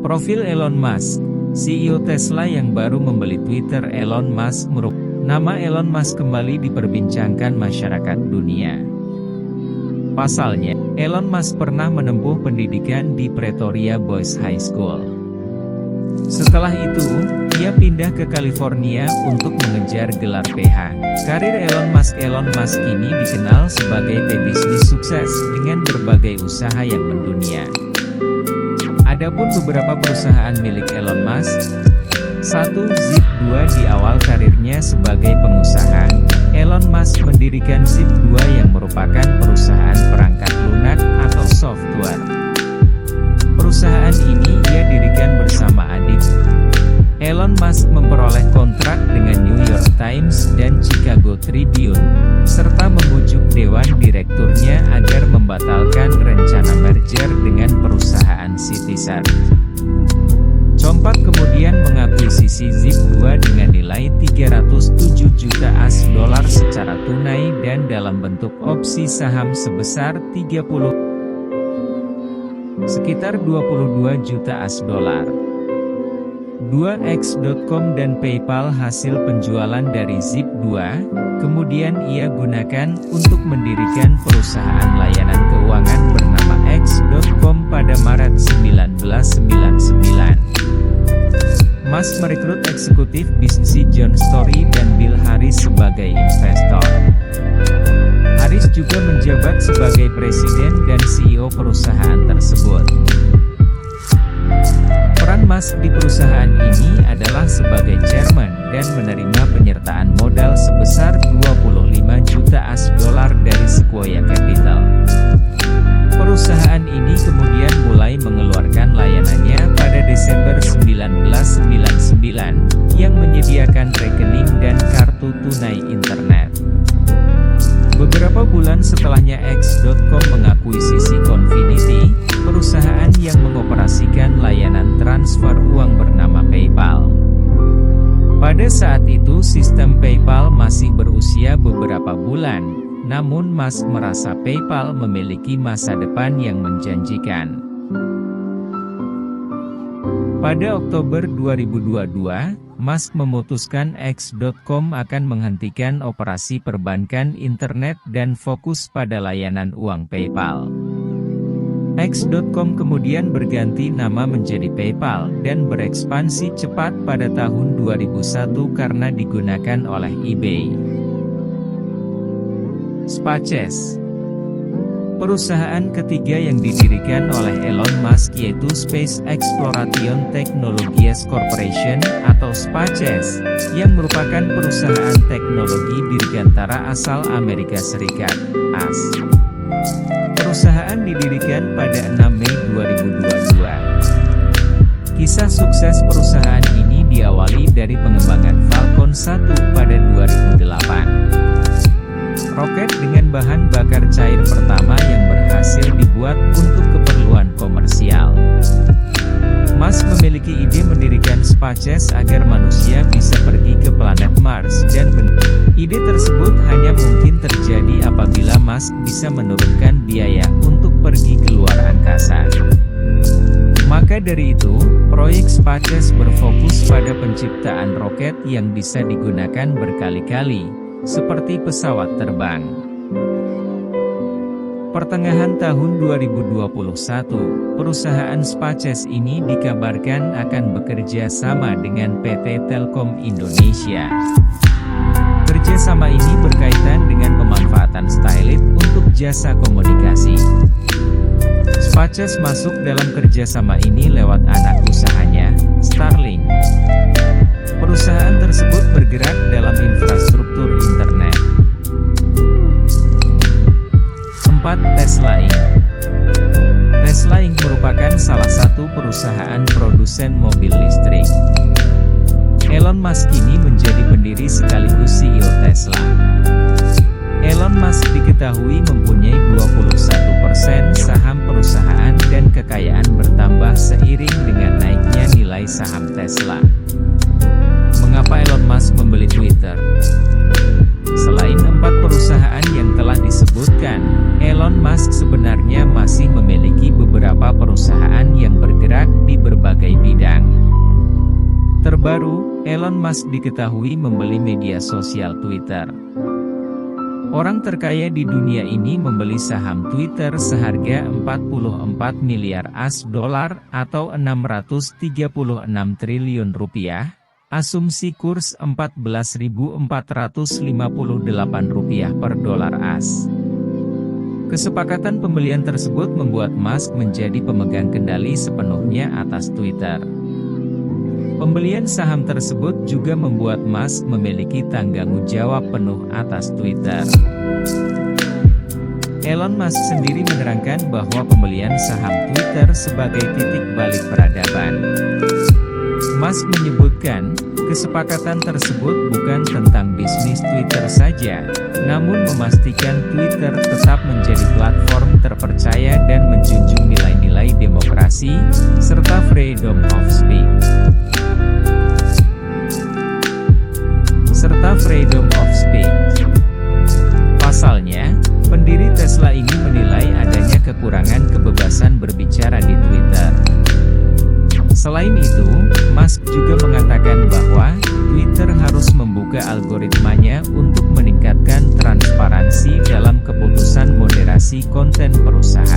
Profil Elon Musk, CEO Tesla yang baru membeli Twitter. Elon Musk nama Elon Musk kembali diperbincangkan masyarakat dunia. Pasalnya, Elon Musk pernah menempuh pendidikan di Pretoria Boys High School. Setelah itu, ia pindah ke California untuk mengejar gelar PH. Karir Elon Musk ini dikenal sebagai pebisnis sukses dengan berbagai usaha yang mendunia. Adapun beberapa perusahaan milik Elon Musk. 1. Zip2. Di awal karirnya sebagai pengusaha, Elon Musk mendirikan Zip2 yang merupakan perusahaan perangkat lunak atau software. Perusahaan ini ia dirikan bersama adik. Elon Musk memperoleh kontrak dengan New York Times dan Chicago Tribune, serta membujuk dewan direkturnya agar membatalkan rencana merger dengan perusahaan Citizen. Compak kemudian mengakuisisi Zip2 dengan nilai 307 juta AS dolar secara tunai dan dalam bentuk opsi saham sebesar sekitar 22 juta AS dolar. 2. X.com dan PayPal. Hasil penjualan dari Zip2, kemudian ia gunakan untuk mendirikan perusahaan layanan keuangan bernama X.com pada Maret 1999. Musk merekrut eksekutif bisnis John Story dan Bill Harris sebagai investor. Harris juga menjabat sebagai presiden dan CEO perusahaan tersebut. Peran Musk di perusahaan ini adalah sebagai chairman dan menerima penyertaan modal sebesar 25 juta AS dolar dari Sequoia Capital. Perusahaan ini kemudian mulai mengeluarkan layanannya pada Desember 1999, yang menyediakan rekening dan kartu tunai internet. Beberapa bulan setelahnya X.com mengakuisisi Confinity, perusahaan yang mengoperasikan layanan transfer uang bernama PayPal. Pada saat itu sistem PayPal masih berusia beberapa bulan, namun Musk merasa PayPal memiliki masa depan yang menjanjikan. Pada Oktober 2022, Musk memutuskan X.com akan menghentikan operasi perbankan internet dan fokus pada layanan uang PayPal. X.com kemudian berganti nama menjadi PayPal dan berekspansi cepat pada tahun 2001 karena digunakan oleh eBay. SpaceX, perusahaan ketiga yang didirikan oleh Elon Musk yaitu Space Exploration Technologies Corporation atau SpaceX, yang merupakan perusahaan teknologi dirgantara asal Amerika Serikat, AS. Perusahaan didirikan pada 6 Mei 2022. Kisah sukses perusahaan ini diawali dari pengembangan Falcon 1 pada 2008. Roket dengan bahan bakar cair pertama yang berhasil dibuat untuk keperluan komersial. Musk memiliki ide mendirikan SpaceX agar manusia bisa pergi ke planet Mars dan ide tersebut hanya mungkin terjadi apabila Musk bisa menurunkan biaya untuk pergi ke luar angkasa. Maka dari itu, proyek SpaceX berfokus pada penciptaan roket yang bisa digunakan berkali-kali, seperti pesawat terbang. Pertengahan tahun 2021, perusahaan SpaceX ini dikabarkan akan bekerja sama dengan PT Telkom Indonesia. Kerjasama ini berkaitan dengan pemanfaatan Starlink untuk jasa komunikasi. SpaceX masuk dalam kerjasama ini lewat anak usahanya, Starlink. Perusahaan tersebut bergerak dalam infrastruktur internet. 4. Tesla Inc. Tesla Inc. merupakan salah satu perusahaan produsen mobil listrik. Elon Musk kini menjadi pendiri sekaligus CEO Tesla. Elon Musk diketahui mempunyai 21% saham perusahaan dan kekayaan bertambah seiring dengan naiknya nilai saham Tesla. Mengapa Elon Musk membeli Twitter? Selain 4 perusahaan yang telah disebutkan, Elon Musk sebenarnya masih memiliki beberapa perusahaan yang bergerak di berbagai Elon Musk diketahui membeli media sosial Twitter. Orang terkaya di dunia ini membeli saham Twitter seharga 44 miliar US dollar atau 636 triliun rupiah, asumsi kurs Rp14.458 per dolar AS. Kesepakatan pembelian tersebut membuat Musk menjadi pemegang kendali sepenuhnya atas Twitter. Pembelian saham tersebut juga membuat Musk memiliki tanggung jawab penuh atas Twitter. Elon Musk sendiri menerangkan bahwa pembelian saham Twitter sebagai titik balik peradaban. Musk menyebutkan, kesepakatan tersebut bukan tentang bisnis Twitter saja, namun memastikan Twitter tetap menjadi platform terpercaya dan menjunjung nilai-nilai demokrasi, serta freedom of speech. Pasalnya, pendiri Tesla ini menilai adanya kekurangan kebebasan berbicara di Twitter. Selain itu, Musk juga mengatakan bahwa Twitter harus membuka algoritmanya untuk meningkatkan transparansi dalam keputusan moderasi konten perusahaan.